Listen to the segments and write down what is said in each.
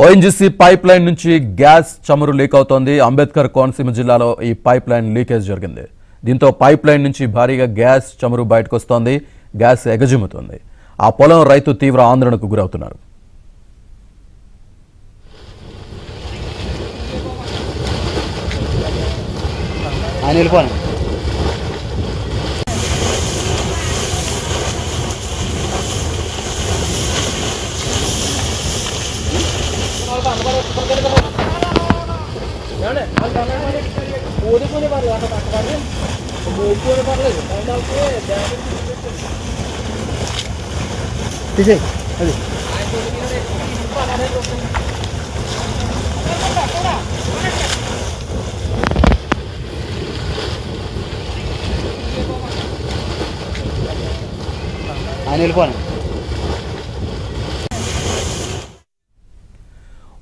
ONGC pipe line నుంచి gas చమురు leak అవుతోంది. అంబేద్కర్ కోనసీమ జిల్లాలో ఈ పైప్ లైన్ లీకేజ్ జరిగింది. దీంతో పైప్ లైన్ నుంచి భారీగా గ్యాస్ చమురు బయటకు వస్తోంది. గ్యాస్ ఎగజిమ్ముతోంది. ఆ పొలం రైతు తీవ్ర ఆందోళనకు గురవుతున్నారు.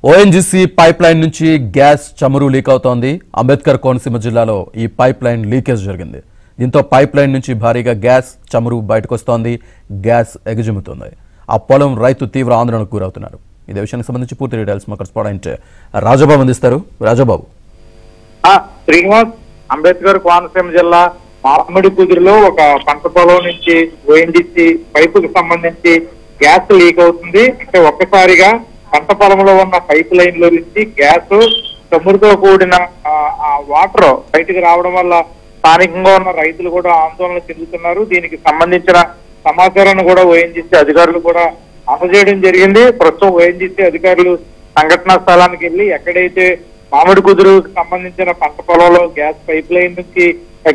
ఓఎన్జీసీ పైప్ లైన్ నుంచి గ్యాస్ చమురు లీక్ అవుతోంది. అంబేద్కర్ కోనసీమ జిల్లాలో ఈ పైప్ లైన్ లీకేజ్ జరిగింది. దీంతో పైప్ లైన్ నుంచి భారీగా గ్యాస్ చమురు బయటకు వస్తోంది. గ్యాస్ ఎగజిమ్ముతోంది. ఆ పొలం రైతు తీవ్ర ఆందోళనకు గురవుతున్నారు. ఇదే విషయానికి సంబంధించి పూర్తి డీటెయిల్స్ మా కరెస్పాండెంట్ రాజబాబు అందిస్తారు. రాజబాబు, శ్రీనివాస్, అంబేద్కర్ కోనసీమ జిల్లా మామిడి కుదురులో ఒక పంట పొలం నుంచి ఓఎన్జీసీ పైపుకి సంబంధించి గ్యాస్ లీక్ అవుతుంది. అంటే ఒక్కసారిగా పంట పొలంలో ఉన్న పైప్ లైన్ లో నుంచి గ్యాస్ చమురుతో కూడిన వాటర్ బయటకు రావడం వల్ల స్థానికంగా ఉన్న రైతులు కూడా ఆందోళన చెందుతున్నారు. దీనికి సంబంధించిన సమాచారాన్ని కూడా ఓఎన్జీసీ అధికారులు కూడా అందజేయడం జరిగింది. ప్రస్తుతం ఓఎన్జీసీ అధికారులు సంఘటనా స్థలానికి వెళ్లి ఎక్కడైతే మామిడి కుదురుకు సంబంధించిన పంట పొలంలో గ్యాస్ పైప్ లైన్ నుంచి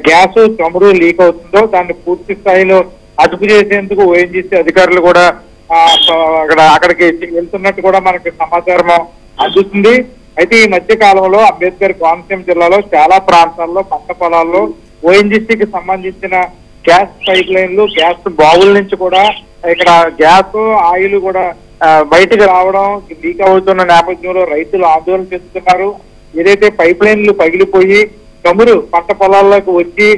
గ్యాస్ చమురు లీక్ అవుతుందో దాన్ని పూర్తి స్థాయిలో అదుపు చేసేందుకు ఓఎన్జీసీ అధికారులు కూడా అక్కడికి వెళ్తున్నట్టు కూడా మనకి సమాచారం అందుతుంది. అయితే ఈ మధ్య కాలంలో అంబేద్కర్ కోనసీమ జిల్లాలో చాలా ప్రాంతాల్లో పంట పొలాల్లో ఓఎన్జీసీకి సంబంధించిన గ్యాస్ పైప్ లైన్లు, గ్యాస్ బావుల నుంచి కూడా ఇక్కడ గ్యాస్ ఆయిల్ కూడా బయటకు రావడం, లీక్ అవుతున్న నేపథ్యంలో రైతులు ఆందోళన చెందుతున్నారు. ఏదైతే పైప్ లైన్లు పగిలిపోయి చమురు పంట పొలాల్లోకి వచ్చి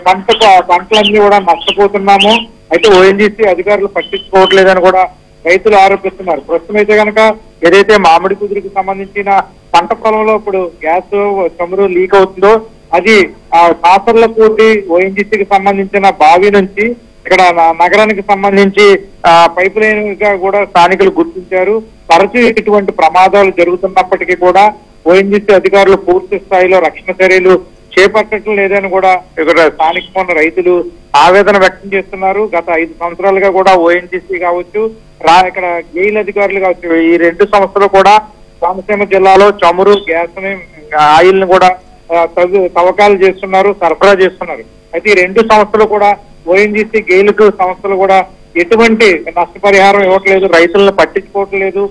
పంటలన్నీ కూడా నష్టపోతున్నాము. అయితే ఓఎన్జీసీ అధికారులు పట్టించుకోవట్లేదని కూడా రైతులు ఆరోపిస్తున్నారు. ప్రస్తుతం అయితే కనుక ఏదైతే మామిడి కుదురుకు సంబంధించిన పంట పొలంలో ఇప్పుడు గ్యాస్ చమురు లీక్ అవుతుందో అది కాసర్లపూడి ఓఎన్జీసీకి సంబంధించిన బావి నుంచి ఇక్కడ నగరానికి సంబంధించి పైప్ లైన్ గా కూడా స్థానికులు గుర్తించారు. తరచూ ఇటువంటి ప్రమాదాలు జరుగుతున్నప్పటికీ కూడా ఓఎన్జీసీ అధికారులు పూర్తి స్థాయిలో రక్షణ చర్యలు చేపట్టడం లేదని కూడా ఇక్కడ స్థానికంగా ఉన్న రైతులు ఆవేదన వ్యక్తం చేస్తున్నారు. గత 5 సంవత్సరాలుగా కూడా ఓఎన్జీసీ కావచ్చు, ఇక్కడ గెయిల్ అధికారులు కావచ్చు, ఈ 2 సంస్థలు కూడా కోనసీమ జిల్లాలో చమురు, గ్యాస్ ని, ఆయిల్ ని కూడా తవ్వకాలు చేస్తున్నారు, సరఫరా చేస్తున్నారు. అయితే ఈ 2 సంస్థలు కూడా ఓఎన్జీసీ, గెయిల్ సంస్థలు కూడా ఎటువంటి నష్టపరిహారం ఇవ్వట్లేదు, రైతులను పట్టించుకోవట్లేదు.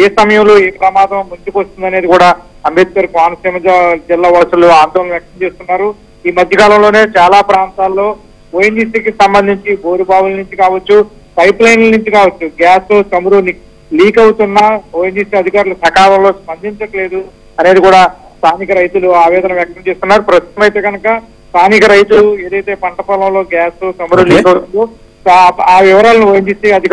ఏ సమయంలో ఏ ప్రమాదం ముందుకు వస్తుంది అనేది కూడా అంబేద్కర్ కోనసీమ జిల్లా వాసులు ఆందోళన వ్యక్తం చేస్తున్నారు. ఈ మధ్యకాలంలోనే చాలా ప్రాంతాల్లో ఓఎన్జీసీకి సంబంధించి బోరుబావుల నుంచి కావచ్చు, పైప్ లైన్ల నుంచి కావచ్చు గ్యాస్ చమురు లీక్ అవుతున్నా ఓఎన్జీసీ అధికారులు సకాలంలో స్పందించట్లేదు అనేది కూడా స్థానిక రైతులు ఆవేదన వ్యక్తం చేస్తున్నారు. ప్రస్తుతం అయితే కనుక స్థానిక రైతులు ఏదైతే పంట పొలంలో గ్యాస్ చమురు లీక్ అవుతుందో ఆ వివరాలను ఓఎన్జీసీ అధికారులు